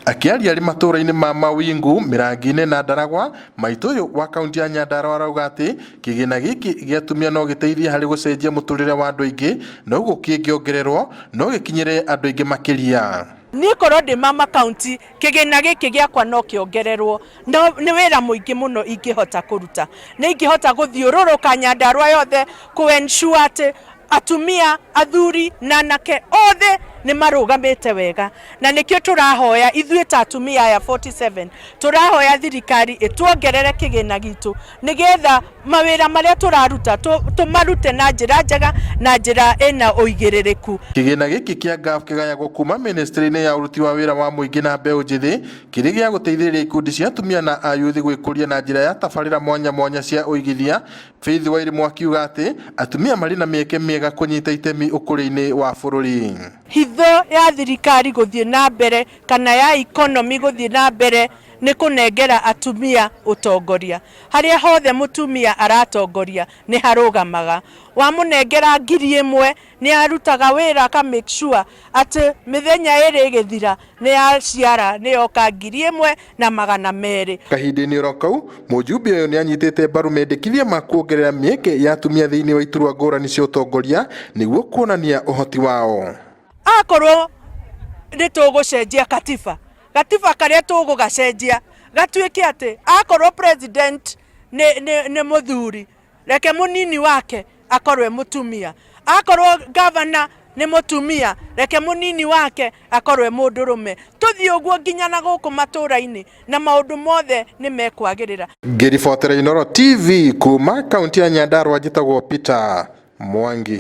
Akiaria ari matũra-inĩ ma Mawingu, Mirangi-inĩ na Ndaragwa, Maitũ ũyũ wa kaunti ya Nyandarua arauga atĩ kĩgĩna gĩkĩ gĩa atumia no gĩteithie harĩ gũcenjia mũtũrĩre wa andũ aingĩ, no ũguo kĩngĩongererwo no gĩkinyĩre andũ aingĩ makĩria. Ni korwo ndi mama county kigina giki giakwa no kiongererwo no ni wira muingi muno ingihota kuruta ni ingihota guthiururuka Nyandarua yothe ku ensure ati atumia athuri na anake othe ni marugamite wega na nikio turahoya ithuĩ ta atumia aya 47 turahoya thirikari ituongerere kigina gitu nigetha mawira maria turaruta tumarute na njira njega na njira ina uigĩrĩrĩku. Kigina giki kia GAF kigayagwo kuma ministry-inĩ ya uruti wa wira wa muingi na mbeũ njithi kiri gia guteithĩrĩria ikundi cia atumia na ayuthi gwĩkũria na njira ya tabarĩra mwanya mwanya cia uigithia. Faith Wairimũ akiuga ati atumia mari na mieke miega kunyita itemi ukũria-inĩ wa bũrũri. Hitho ya thirikari guthie na mbere kana ya economy guthie na mbere ni kunengera atumia utongoria. Haria hothe mutumia aratongoria ni harugamaga. Wa munengera 1,000 ni arutaga wira ka make sure ati mithenya iri githira ni aciara ni yoka 1,200. Kahinda-inĩ oro kau mujumbe ũyũ ni anyitĩte mbaru mendekithia ma kuongerera mieke ya atumia thĩinĩ wa iturwa ngũrani cia utongoria nĩguo kuonania ũhoti wao. Akorwo ni tugucenjia gatiba karia tugugacenjia gatuike ati akorwo president ni muthuri reke munini wake akorwe mutumia, akorwo governor ni mutumia reke munini wake akorwe mundurume. Tuthie uguo nginya na guku matura-ini na maundu mothe ni mekwagirira. Ngĩribotera Inooro TV kuma kaunti ya Nyandarua njĩtagwo Peter Mwangi.